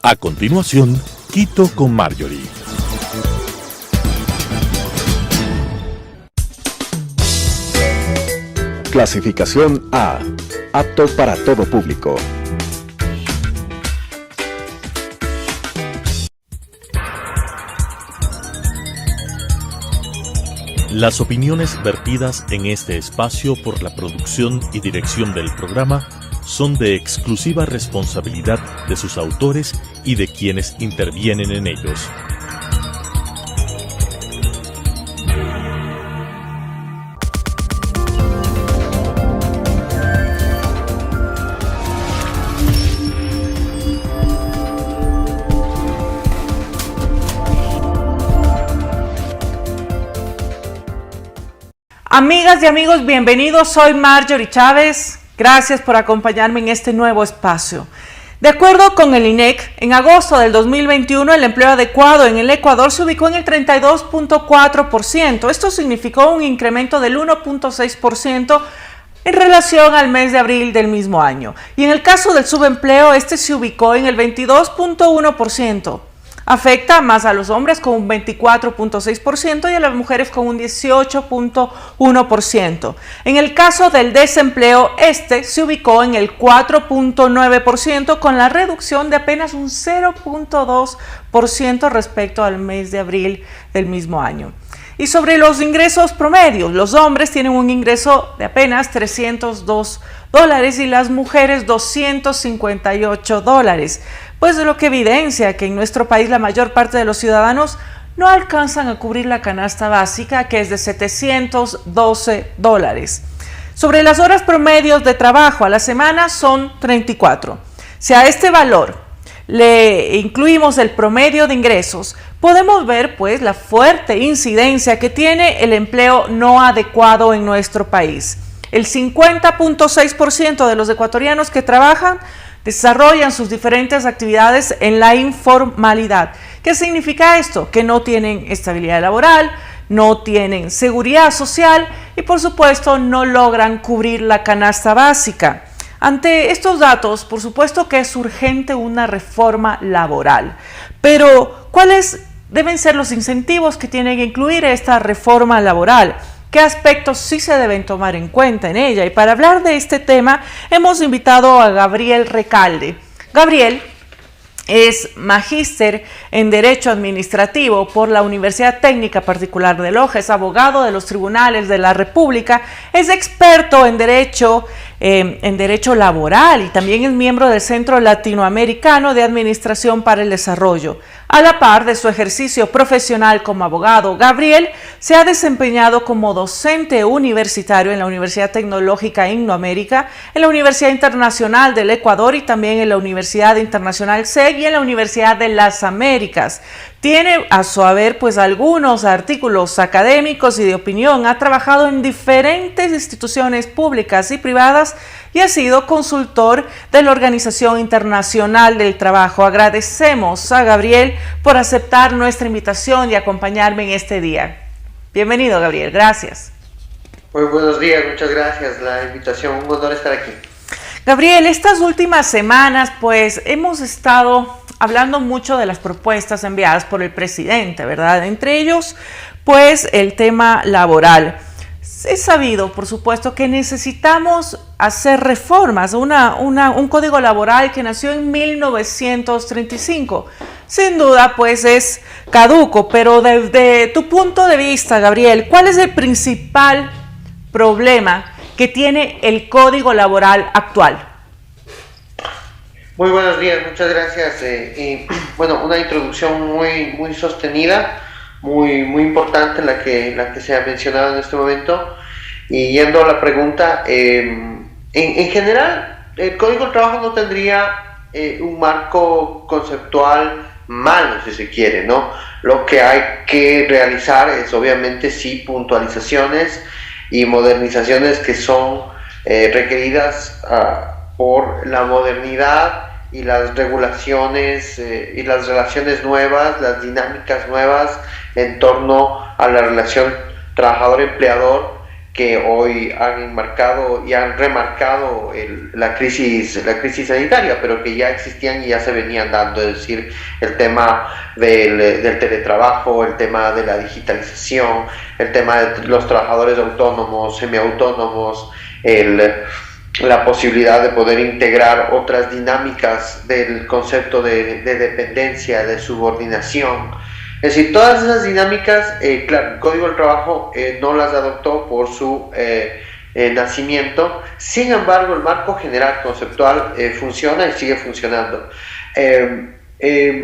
A continuación, Quito con Marjorie. Clasificación A. Apto para todo público. Las opiniones vertidas en este espacio por la producción y dirección del programa son de exclusiva responsabilidad de sus autores y de quienes intervienen en ellos. Amigas y amigos, bienvenidos. Soy Marjorie Chávez. Gracias por acompañarme en este nuevo espacio. De acuerdo con el INEC, en agosto del 2021 el empleo adecuado en el Ecuador se ubicó en el 32.4%. Esto significó un incremento del 1.6% en relación al mes de abril del mismo año. Y en el caso del subempleo, este se ubicó en el 22.1%. Afecta más a los hombres con un 24.6% y a las mujeres con un 18.1%. En el caso del desempleo, este se ubicó en el 4.9% con la reducción de apenas un 0.2% respecto al mes de abril del mismo año. Y sobre los ingresos promedios, los hombres tienen un ingreso de apenas $302 y las mujeres $258. Pues de lo que evidencia que en nuestro país la mayor parte de los ciudadanos no alcanzan a cubrir la canasta básica, que es de $712. Sobre las horas promedios de trabajo a la semana son 34. Si a este valor le incluimos el promedio de ingresos, podemos ver pues la fuerte incidencia que tiene el empleo no adecuado en nuestro país. El 50.6% de los ecuatorianos que trabajan desarrollan sus diferentes actividades en la informalidad. ¿Qué significa esto? Que no tienen estabilidad laboral, no tienen seguridad social y por supuesto no logran cubrir la canasta básica. Ante estos datos, por supuesto que es urgente una reforma laboral. Pero, ¿cuáles deben ser los incentivos que tiene que incluir esta reforma laboral? ¿Qué aspectos sí se deben tomar en cuenta en ella? Y para hablar de este tema, hemos invitado a Gabriel Recalde. Gabriel es magíster en Derecho Administrativo por la Universidad Técnica Particular de Loja, es abogado de los tribunales de la República, es experto en derecho laboral y también es miembro del Centro Latinoamericano de Administración para el Desarrollo. A la par de su ejercicio profesional como abogado, Gabriel se ha desempeñado como docente universitario en la Universidad Tecnológica Innoamérica, en la Universidad Internacional del Ecuador y también en la Universidad Internacional SEG y en la Universidad de las Américas. Tiene a su haber pues algunos artículos académicos y de opinión, ha trabajado en diferentes instituciones públicas y privadas y ha sido consultor de la Organización Internacional del Trabajo. Agradecemos a Gabriel por aceptar nuestra invitación y acompañarme en este día. Bienvenido, Gabriel, gracias. Muy buenos días, muchas gracias la invitación, un honor estar aquí. Gabriel, estas últimas semanas pues hemos estado hablando mucho de las propuestas enviadas por el presidente, ¿verdad? Entre ellos, pues, el tema laboral. Es sabido, por supuesto, que necesitamos hacer reformas, un código laboral que nació en 1935. Sin duda, pues, es caduco, pero desde tu punto de vista, Gabriel, ¿cuál es el principal problema que tiene el código laboral actual? Muy buenos días, muchas gracias. Bueno, una introducción muy sostenida, muy importante la que se ha mencionado en este momento. Y yendo a la pregunta, en general, el Código del Trabajo no tendría un marco conceptual malo, si se quiere, ¿no? Lo que hay que realizar es, obviamente, sí, puntualizaciones y modernizaciones que son requeridas por la modernidad y las regulaciones y las relaciones nuevas, las dinámicas nuevas en torno a la relación trabajador-empleador que hoy han enmarcado y han remarcado la crisis sanitaria, pero que ya existían y ya se venían dando, es decir, el tema del teletrabajo, el tema de la digitalización, el tema de los trabajadores autónomos, semiautónomos, la posibilidad de poder integrar otras dinámicas del concepto de dependencia, de subordinación. Es decir, todas esas dinámicas, claro, el Código del Trabajo no las adoptó por su nacimiento. Sin embargo, el marco general conceptual funciona y sigue funcionando.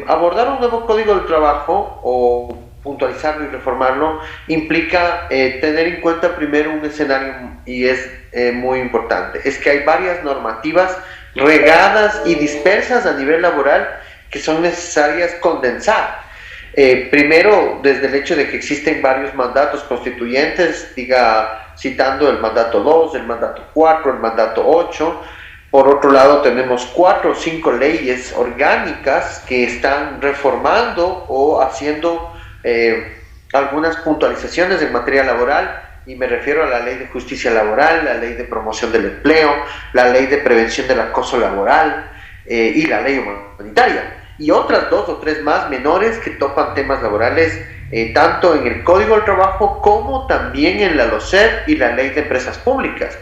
Abordar un nuevo Código del Trabajo o puntualizarlo y reformarlo implica tener en cuenta primero un escenario, y es muy importante, es que hay varias normativas regadas y dispersas a nivel laboral que son necesarias condensar. Primero, desde el hecho de que existen varios mandatos constituyentes, citando el mandato 2, el mandato 4, el mandato 8. Por otro lado, tenemos 4 o 5 leyes orgánicas que están reformando o haciendo algunas puntualizaciones en materia laboral, y me refiero a la Ley de Justicia Laboral, la Ley de Promoción del Empleo, la Ley de Prevención del Acoso Laboral y la Ley Humanitaria. Y otras 2 o 3 más menores que topan temas laborales, tanto en el Código del Trabajo como también en la LOCEP y la Ley de Empresas Públicas.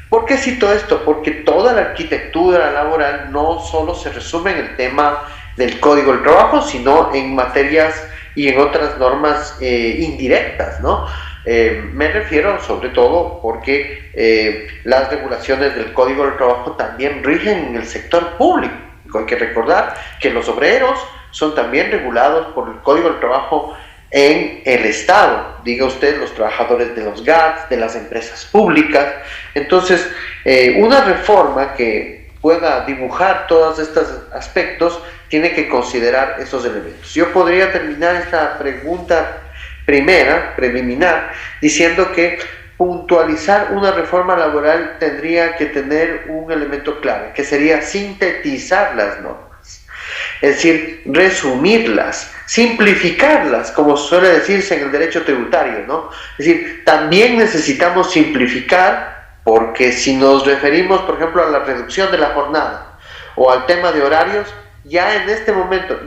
¿Por qué cito esto? Porque toda la arquitectura laboral no solo se resume en el tema del Código del Trabajo, sino en materias y en otras normas indirectas, ¿no? Me refiero sobre todo porque las regulaciones del Código del Trabajo también rigen en el sector público. Hay que recordar que los obreros son también regulados por el Código del Trabajo en el Estado, diga usted, los trabajadores de los GATS, de las empresas públicas. Entonces, una reforma que pueda dibujar todos estos aspectos tiene que considerar esos elementos. Yo podría terminar esta pregunta preliminar, diciendo que puntualizar una reforma laboral tendría que tener un elemento clave, que sería sintetizar las normas, es decir, resumirlas, simplificarlas, como suele decirse en el derecho tributario, ¿no? Es decir, también necesitamos simplificar, porque si nos referimos, por ejemplo, a la reducción de la jornada o al tema de horarios, ya en este momento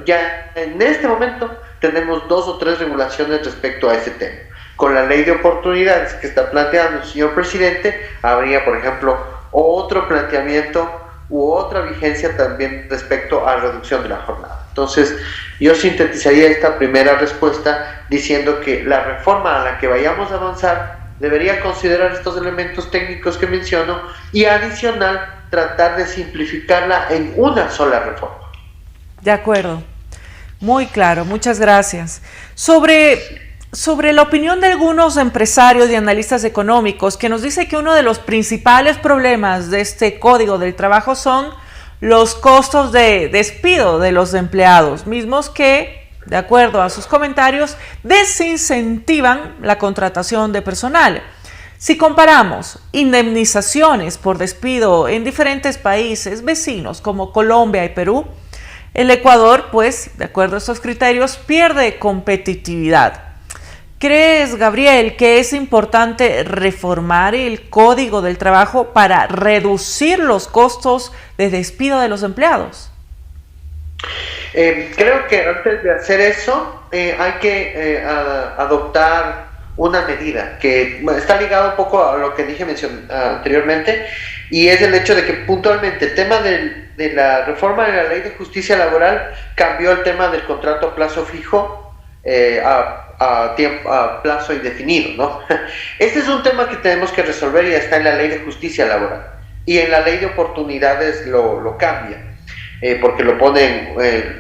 tenemos 2 o 3 regulaciones respecto a ese tema. Con la ley de oportunidades que está planteando el señor presidente, habría, por ejemplo, otro planteamiento u otra vigencia también respecto a la reducción de la jornada. Entonces, yo sintetizaría esta primera respuesta diciendo que la reforma a la que vayamos a avanzar debería considerar estos elementos técnicos que menciono y adicional tratar de simplificarla en una sola reforma. De acuerdo, muy claro, muchas gracias. Sobre la opinión de algunos empresarios y analistas económicos, que nos dice que uno de los principales problemas de este Código del Trabajo son los costos de despido de los empleados, mismos que, de acuerdo a sus comentarios, desincentivan la contratación de personal. Si comparamos indemnizaciones por despido en diferentes países vecinos como Colombia y Perú, el Ecuador, pues, de acuerdo a estos criterios, pierde competitividad. ¿Crees, Gabriel, que es importante reformar el Código del Trabajo para reducir los costos de despido de los empleados? Creo que antes de hacer eso hay que adoptar una medida que está ligado un poco a lo que dije anteriormente, y es el hecho de que puntualmente el tema de la reforma de la Ley de Justicia Laboral cambió el tema del contrato a plazo fijo a plazo indefinido, ¿no? Este es un tema que tenemos que resolver y está en la Ley de Justicia Laboral, y en la Ley de Oportunidades lo cambia, porque lo ponen,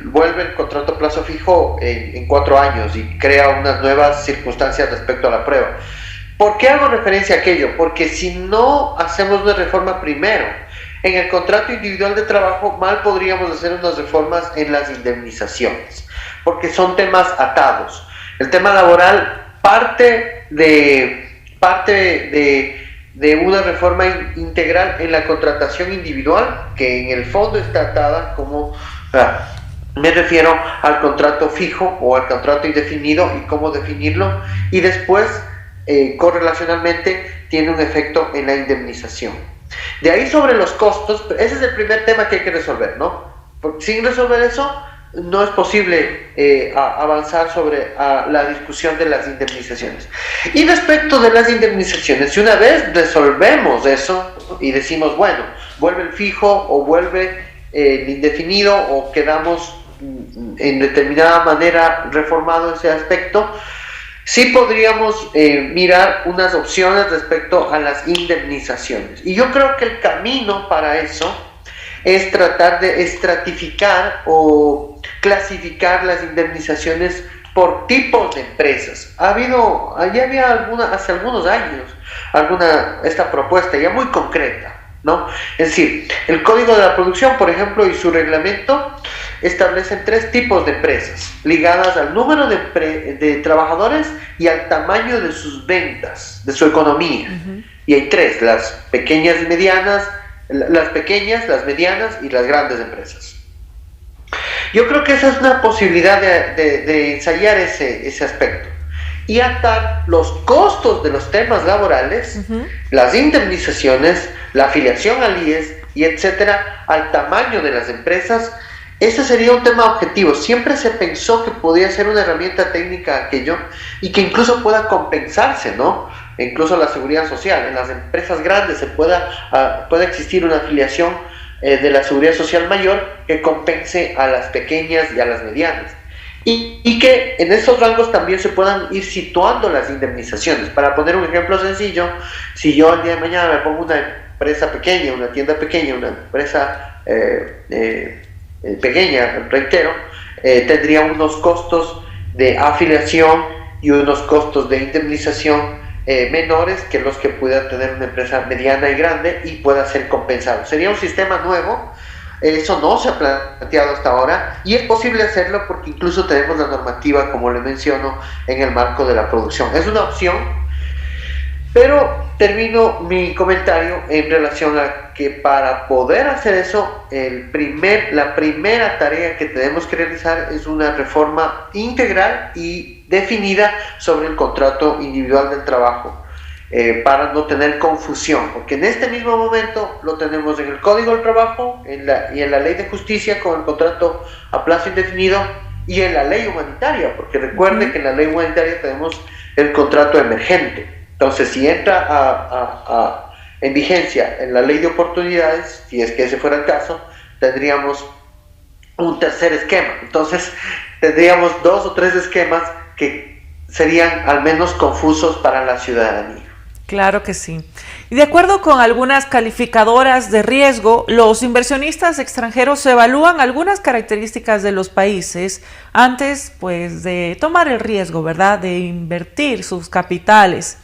vuelve el contrato a plazo fijo en 4 años y crea unas nuevas circunstancias respecto a la prueba. ¿Por qué hago referencia a aquello? Porque si no hacemos una reforma primero en el contrato individual de trabajo, mal podríamos hacer unas reformas en las indemnizaciones, porque son temas atados. El tema laboral parte de una reforma integral en la contratación individual, que en el fondo está atada como, me refiero al contrato fijo o al contrato indefinido y cómo definirlo, y después correlacionalmente tiene un efecto en la indemnización. De ahí sobre los costos, ese es el primer tema que hay que resolver, ¿no? Porque sin resolver eso, no es posible avanzar sobre la discusión de las indemnizaciones. Y respecto de las indemnizaciones, si una vez resolvemos eso y decimos, bueno, vuelve el fijo o vuelve el indefinido o quedamos en determinada manera reformado ese aspecto, sí podríamos mirar unas opciones respecto a las indemnizaciones. Y yo creo que el camino para eso es tratar de estratificar o clasificar las indemnizaciones por tipos de empresas. Ya había hace algunos años esta propuesta ya muy concreta, ¿no? Es decir, el Código de la Producción, por ejemplo, y su reglamento establecen 3 tipos de empresas ligadas al número de trabajadores y al tamaño de sus ventas, de su economía. Uh-huh. Y hay 3, las pequeñas, las medianas y las grandes empresas. Yo creo que esa es una posibilidad de ensayar ese aspecto y atar los costos de los temas laborales, uh-huh, las indemnizaciones, la afiliación al IES y etcétera, al tamaño de las empresas. Ese sería un tema objetivo. Siempre se pensó que podía ser una herramienta técnica aquello y que incluso pueda compensarse, ¿no? Incluso la seguridad social. En las empresas grandes puede existir una afiliación de la seguridad social mayor que compense a las pequeñas y a las medianas. Y que en esos rangos también se puedan ir situando las indemnizaciones. Para poner un ejemplo sencillo, si yo el día de mañana me pongo una empresa pequeña, una tienda pequeña, una empresa pequeña, reitero, tendría unos costos de afiliación y unos costos de indemnización menores que los que pueda tener una empresa mediana y grande y pueda ser compensado. Sería un sistema nuevo. Eso no se ha planteado hasta ahora y es posible hacerlo porque incluso tenemos la normativa, como le menciono, en el marco de la producción. Es una opción, pero termino mi comentario en relación a que para poder hacer eso, la primera tarea que tenemos que realizar es una reforma integral y definida sobre el contrato individual del trabajo. Para no tener confusión, porque en este mismo momento lo tenemos en el Código del Trabajo y en la Ley de Justicia con el contrato a plazo indefinido y en la Ley Humanitaria, porque recuerde que en la Ley Humanitaria tenemos el contrato emergente. Entonces, si entra en vigencia en la Ley de Oportunidades, si es que ese fuera el caso, tendríamos un tercer esquema. Entonces, tendríamos 2 o 3 esquemas que serían al menos confusos para la ciudadanía. Claro que sí. Y de acuerdo con algunas calificadoras de riesgo, los inversionistas extranjeros evalúan algunas características de los países antes, pues, de tomar el riesgo, ¿verdad?, de invertir sus capitales.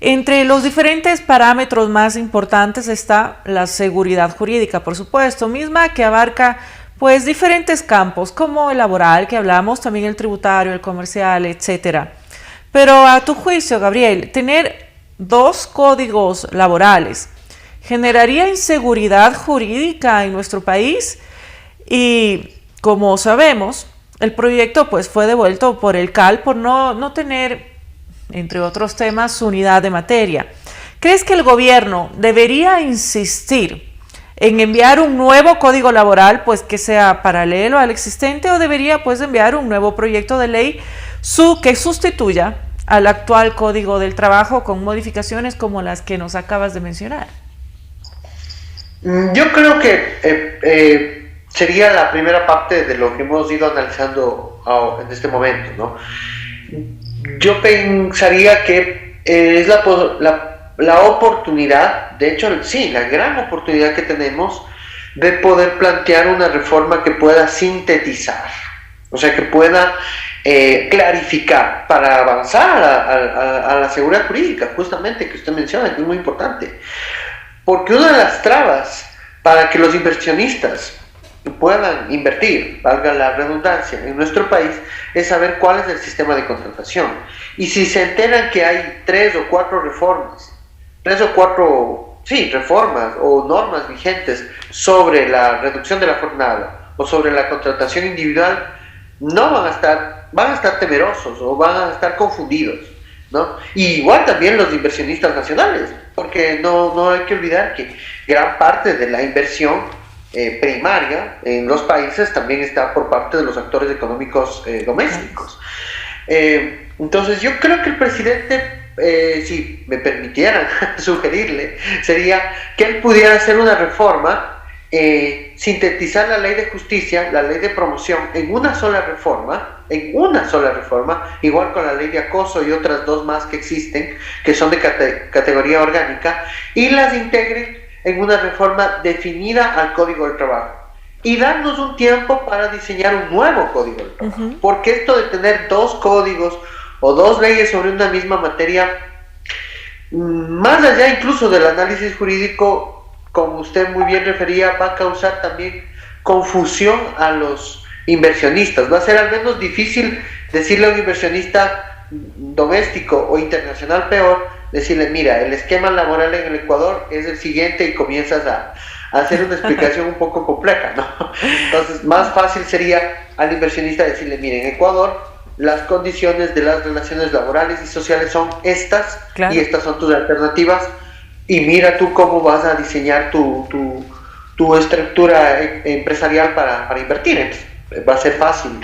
Entre los diferentes parámetros más importantes está la seguridad jurídica, por supuesto, misma que abarca, pues, diferentes campos, como el laboral, que hablamos, también el tributario, el comercial, etcétera. Pero a tu juicio, Gabriel, tener 2 códigos laborales generaría inseguridad jurídica en nuestro país y, como sabemos, el proyecto pues fue devuelto por el CAL por no tener, entre otros temas, unidad de materia. ¿Crees que el gobierno debería insistir en enviar un nuevo código laboral pues que sea paralelo al existente o debería pues enviar un nuevo proyecto de ley que sustituya al actual Código del Trabajo con modificaciones como las que nos acabas de mencionar? Yo creo que sería la primera parte de lo que hemos ido analizando en este momento, ¿no? Yo pensaría que es la oportunidad, de hecho, sí, la gran oportunidad que tenemos de poder plantear una reforma que pueda sintetizar, o sea, que pueda clarificar para avanzar a la seguridad jurídica, justamente, que usted menciona, que es muy importante. Porque una de las trabas para que los inversionistas puedan invertir, valga la redundancia, en nuestro país, es saber cuál es el sistema de contratación. Y si se enteran que hay 3 o 4 reformas o normas vigentes sobre la reducción de la jornada o sobre la contratación individual, van a estar temerosos o van a estar confundidos. ¿no? Y igual también los inversionistas nacionales, porque no hay que olvidar que gran parte de la inversión primaria en los países también está por parte de los actores económicos domésticos. Entonces yo creo que el presidente, si me permitieran sugerirle, sería que él pudiera hacer una reforma, sintetizar la ley de justicia, la ley de promoción en una sola reforma, igual con la ley de acoso y otras dos más que existen, que son de categoría orgánica, y las integre en una reforma definida al Código del Trabajo. Y darnos un tiempo para diseñar un nuevo Código del Trabajo. Porque esto de tener dos códigos o dos leyes sobre una misma materia, más allá incluso del análisis jurídico, como usted muy bien refería, va a causar también confusión a los inversionistas. Va a ser al menos difícil decirle a un inversionista doméstico o internacional, peor, decirle, mira, el esquema laboral en el Ecuador es el siguiente, y comienzas a hacer una explicación un poco compleja, ¿no? Entonces, más fácil sería al inversionista decirle, mire, en Ecuador las condiciones de las relaciones laborales y sociales son estas, claro, y estas son tus alternativas, y mira tú cómo vas a diseñar tu estructura empresarial para invertir. Va a ser fácil.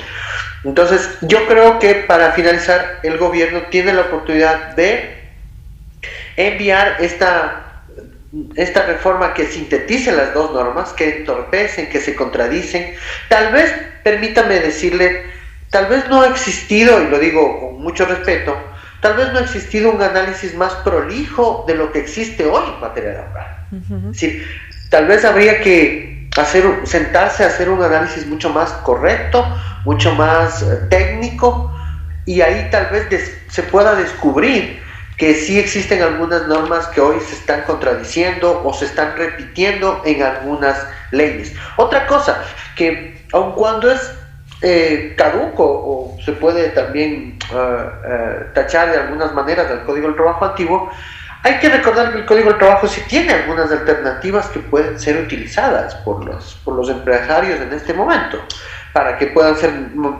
Entonces, yo creo que para finalizar, el gobierno tiene la oportunidad de enviar esta reforma que sintetice las dos normas, que entorpecen, que se contradicen. Tal vez, permítame decirle, tal vez no ha existido, y lo digo con mucho respeto, tal vez no ha existido un análisis más prolijo de lo que existe hoy en materia laboral. Es decir, tal vez habría que sentarse a hacer un análisis mucho más correcto, mucho más técnico, y ahí tal vez se pueda descubrir que sí existen algunas normas que hoy se están contradiciendo o se están repitiendo en algunas leyes. Otra cosa, que aun cuando es caduco, o se puede también tachar de algunas maneras del Código del Trabajo antiguo, hay que recordar que el Código del Trabajo sí tiene algunas alternativas que pueden ser utilizadas por los empresarios en este momento, para que puedan ser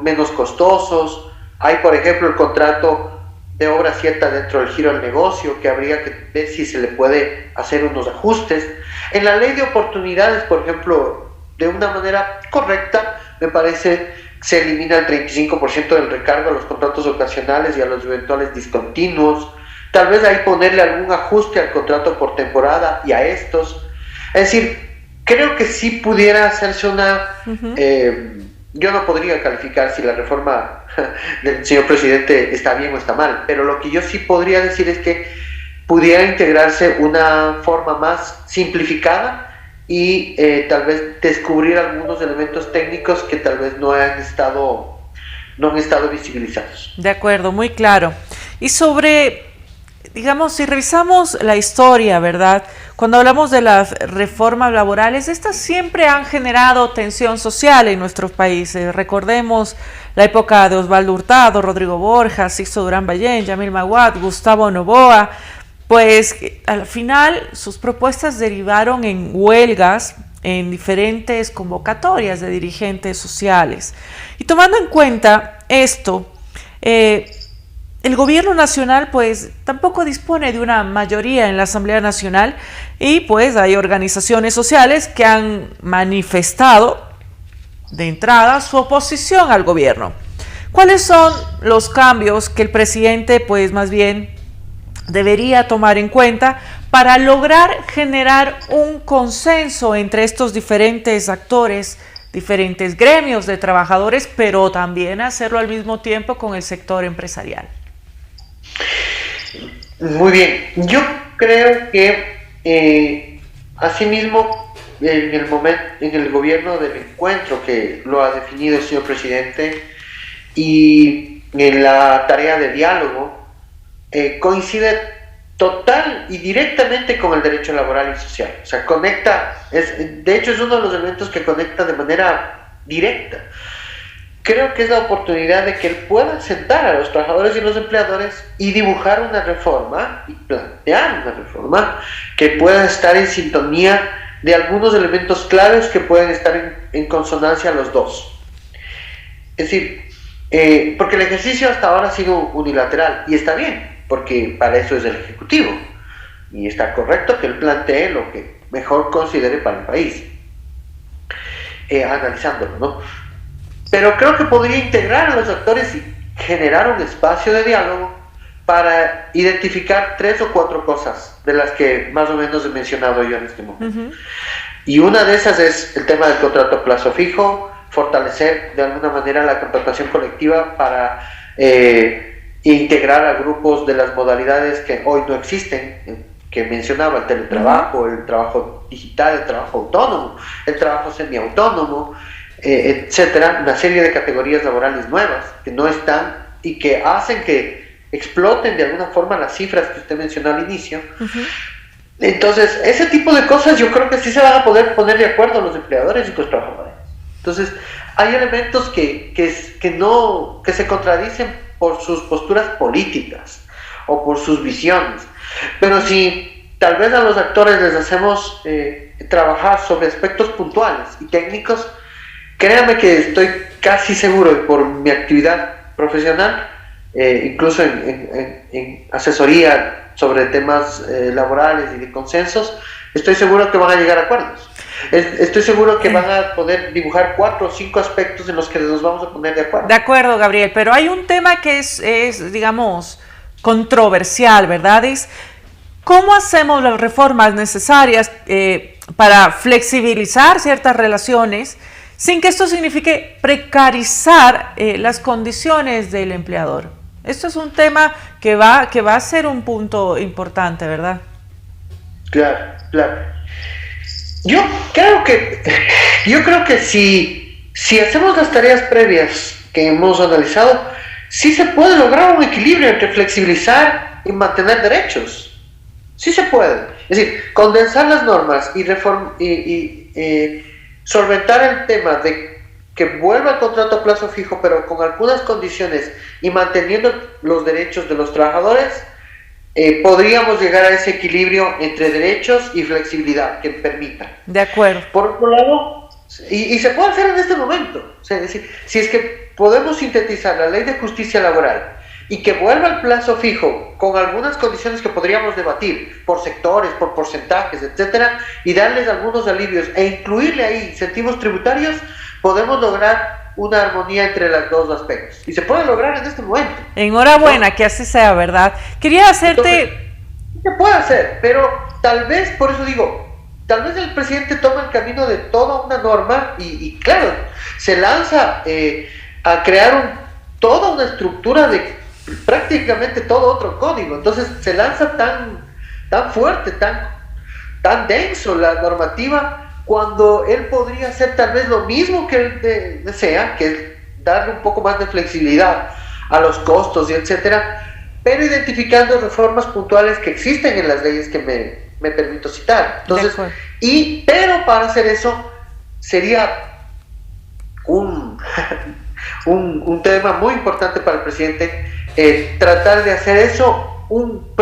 menos costosos. Hay, por ejemplo, el contrato de obra cierta dentro del giro del negocio, que habría que ver si se le puede hacer unos ajustes. En la ley de oportunidades, por ejemplo, de una manera correcta, me parece, se elimina el 35% del recargo a los contratos ocasionales y a los eventuales discontinuos. Tal vez ahí ponerle algún ajuste al contrato por temporada y a estos. Es decir, creo que sí pudiera hacerse una... yo no podría calificar si la reforma del señor presidente está bien o está mal, pero lo que yo sí podría decir es que pudiera integrarse una forma más simplificada y tal vez descubrir algunos elementos técnicos que tal vez no han estado visibilizados. De acuerdo, muy claro. Y sobre, digamos, si revisamos la historia, ¿verdad? Cuando hablamos de las reformas laborales, estas siempre han generado tensión social en nuestros países. Recordemos la época de Osvaldo Hurtado, Rodrigo Borja, Sixto Durán Ballén, Yamil Maguad, Gustavo Noboa. Pues al final sus propuestas derivaron en huelgas, en diferentes convocatorias de dirigentes sociales. Y tomando en cuenta esto, el gobierno nacional pues tampoco dispone de una mayoría en la Asamblea Nacional, y pues hay organizaciones sociales que han manifestado de entrada su oposición al gobierno. ¿Cuáles son los cambios que el presidente pues más bien debería tomar en cuenta para lograr generar un consenso entre estos diferentes actores, diferentes gremios de trabajadores, pero también hacerlo al mismo tiempo con el sector empresarial? Muy bien, yo creo que asimismo en el gobierno del encuentro, que lo ha definido el señor presidente, y en la tarea de diálogo, coincide total y directamente con el derecho laboral y social. O sea, de hecho es uno de los elementos que conecta de manera directa. Creo que es la oportunidad de que él pueda sentar a los trabajadores y los empleadores y dibujar una reforma y plantear una reforma que pueda estar en sintonía de algunos elementos claves que pueden estar en consonancia los dos. Es decir, porque el ejercicio hasta ahora ha sido unilateral, y está bien. porque para eso es el Ejecutivo. Y está correcto que él plantee lo que mejor considere para el país, analizándolo, ¿no? Pero creo que podría integrar a los actores y generar un espacio de diálogo para identificar 3 o 4 cosas de las que más o menos he mencionado yo en este momento. Uh-huh. Y una de esas es el tema del contrato a plazo fijo, fortalecer de alguna manera la contratación colectiva para integrar a grupos de las modalidades que hoy no existen, que mencionaba, el teletrabajo, el trabajo digital, el trabajo autónomo, el trabajo semiautónomo, etcétera, una serie de categorías laborales nuevas que no están y que hacen que exploten de alguna forma las cifras que usted mencionó al inicio. Uh-huh. Entonces, ese tipo de cosas yo creo que sí se van a poder poner de acuerdo los empleadores y los trabajadores. Entonces, hay elementos que se contradicen por sus posturas políticas o por sus visiones. Pero si tal vez a los actores les hacemos trabajar sobre aspectos puntuales y técnicos, créanme que estoy casi seguro, y por mi actividad profesional, incluso en asesoría sobre temas laborales y de consensos, estoy seguro que van a llegar a acuerdos. Estoy seguro que van a poder dibujar 4 o 5 aspectos en los que nos vamos a poner de acuerdo. De acuerdo, Gabriel, pero hay un tema que es digamos, controversial, ¿verdad? Es cómo hacemos las reformas necesarias para flexibilizar ciertas relaciones sin que esto signifique precarizar las condiciones del empleador. Esto es un tema que va a ser un punto importante, ¿verdad? Claro. Yo creo que si hacemos las tareas previas que hemos analizado, sí se puede lograr un equilibrio entre flexibilizar y mantener derechos. Sí se puede. Es decir, condensar las normas y solventar el tema de que vuelva el contrato a plazo fijo, pero con algunas condiciones y manteniendo los derechos de los trabajadores, podríamos llegar a ese equilibrio entre derechos y flexibilidad que permita. De acuerdo. Por otro lado, y se puede hacer en este momento, o sea, es decir, si es que podemos sintetizar la ley de justicia laboral y que vuelva el plazo fijo con algunas condiciones que podríamos debatir por sectores, por porcentajes, etcétera, y darles algunos alivios e incluirle ahí incentivos tributarios, podemos lograr una armonía entre los dos aspectos. Y se puede lograr en este momento. Enhorabuena, ¿no? Que así sea, ¿verdad? Quería hacerte... Entonces, se puede hacer, pero tal vez, por eso digo, tal vez el presidente toma el camino de toda una norma y claro, se lanza a crear toda una estructura de prácticamente todo otro código. Entonces se lanza tan fuerte, tan denso la normativa, cuando él podría hacer tal vez lo mismo que él desea, que es darle un poco más de flexibilidad a los costos y etcétera, pero identificando reformas puntuales que existen en las leyes que me permito citar. Entonces, pero para hacer eso sería un tema muy importante para el presidente, tratar de hacer eso, un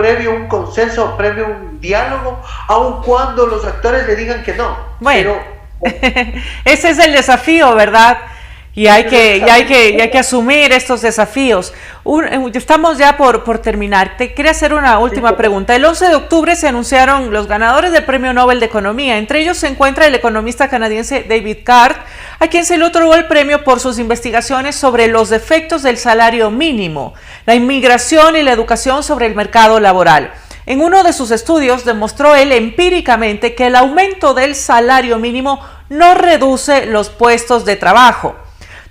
consenso, previo un diálogo, aun cuando los actores le digan que no. Bueno, ese es el desafío, ¿verdad? Y hay que asumir estos desafíos. Estamos ya por terminar. Te quería hacer una última pregunta. El 11 de octubre se anunciaron los ganadores del Premio Nobel de Economía. Entre ellos se encuentra el economista canadiense David Card, a quien se le otorgó el premio por sus investigaciones sobre los efectos del salario mínimo, la inmigración y la educación sobre el mercado laboral. En uno de sus estudios demostró él empíricamente que el aumento del salario mínimo no reduce los puestos de trabajo.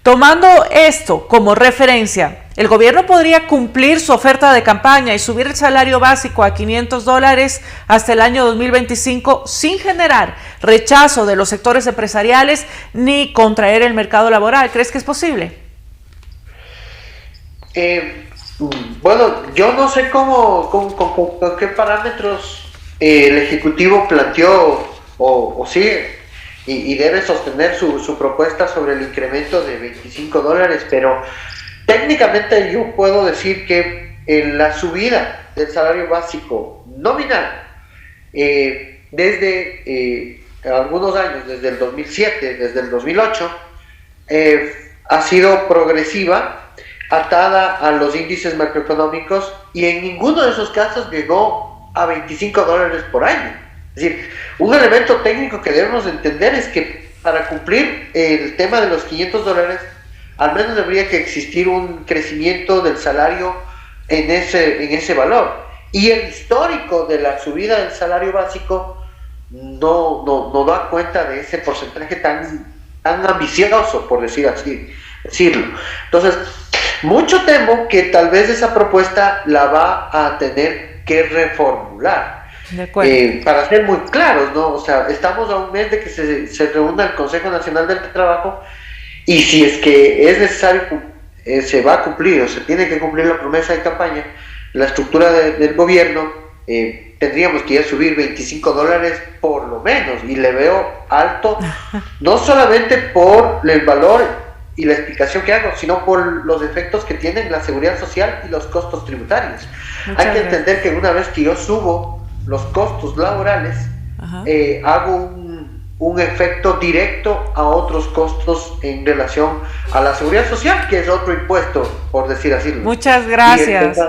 Tomando esto como referencia, ¿el gobierno podría cumplir su oferta de campaña y subir el salario básico a $500 hasta el año 2025 sin generar rechazo de los sectores empresariales ni contraer el mercado laboral? ¿Crees que es posible? Bueno, yo no sé con qué parámetros el Ejecutivo planteó o sigue y debe sostener su propuesta sobre el incremento de $25, pero técnicamente yo puedo decir que la subida del salario básico nominal desde algunos años, desde el 2007, desde el 2008, ha sido progresiva, atada a los índices macroeconómicos, y en ninguno de esos casos llegó a $25 por año. Es decir, un elemento técnico que debemos entender es que para cumplir el tema de los $500, al menos debería que existir un crecimiento del salario en ese valor. Y el histórico de la subida del salario básico no da cuenta de ese porcentaje tan ambicioso, por decirlo. Entonces, mucho temo que tal vez esa propuesta la va a tener que reformular. De acuerdo. Para ser muy claros, ¿no? O sea, estamos a un mes de que se reúna el Consejo Nacional del Trabajo, y si es que es necesario, se va a cumplir o se tiene que cumplir la promesa de campaña, la estructura del gobierno, tendríamos que ya subir $25 por lo menos, y le veo alto, no solamente por el valor y la explicación que hago, sino por los efectos que tienen la seguridad social y los costos tributarios. Hay que entender que una vez que yo subo los costos laborales, hago un efecto directo a otros costos en relación a la seguridad social, que es otro impuesto, por decir así. Muchas gracias. Y el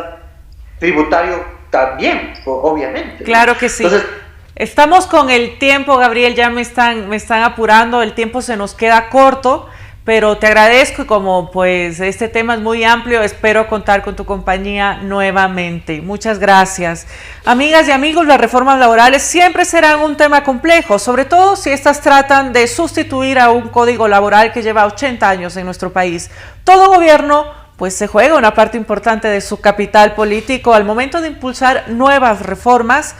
tributario también, obviamente. Claro que sí. Entonces, estamos con el tiempo, Gabriel, ya me están apurando, el tiempo se nos queda corto, pero te agradezco, y como pues este tema es muy amplio, espero contar con tu compañía nuevamente. Muchas gracias. Amigas y amigos, las reformas laborales siempre serán un tema complejo, sobre todo si estas tratan de sustituir a un código laboral que lleva 80 años en nuestro país. Todo gobierno pues se juega una parte importante de su capital político al momento de impulsar nuevas reformas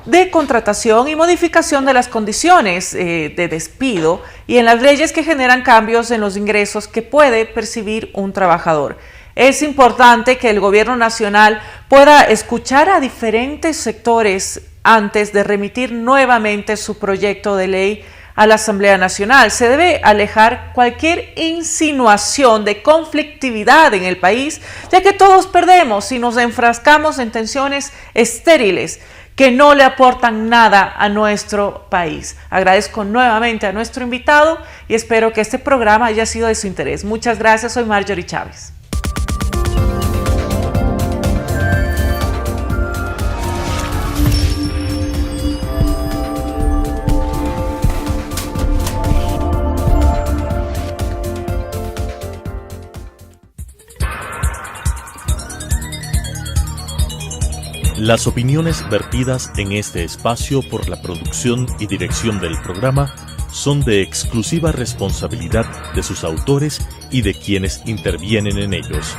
de contratación y modificación de las condiciones de despido y en las leyes que generan cambios en los ingresos que puede percibir un trabajador. Es importante que el gobierno nacional pueda escuchar a diferentes sectores antes de remitir nuevamente su proyecto de ley a la Asamblea Nacional. Se debe alejar cualquier insinuación de conflictividad en el país, ya que todos perdemos si nos enfrascamos en tensiones estériles que no le aportan nada a nuestro país. Agradezco nuevamente a nuestro invitado y espero que este programa haya sido de su interés. Muchas gracias, soy Marjorie Chávez. Las opiniones vertidas en este espacio por la producción y dirección del programa son de exclusiva responsabilidad de sus autores y de quienes intervienen en ellos.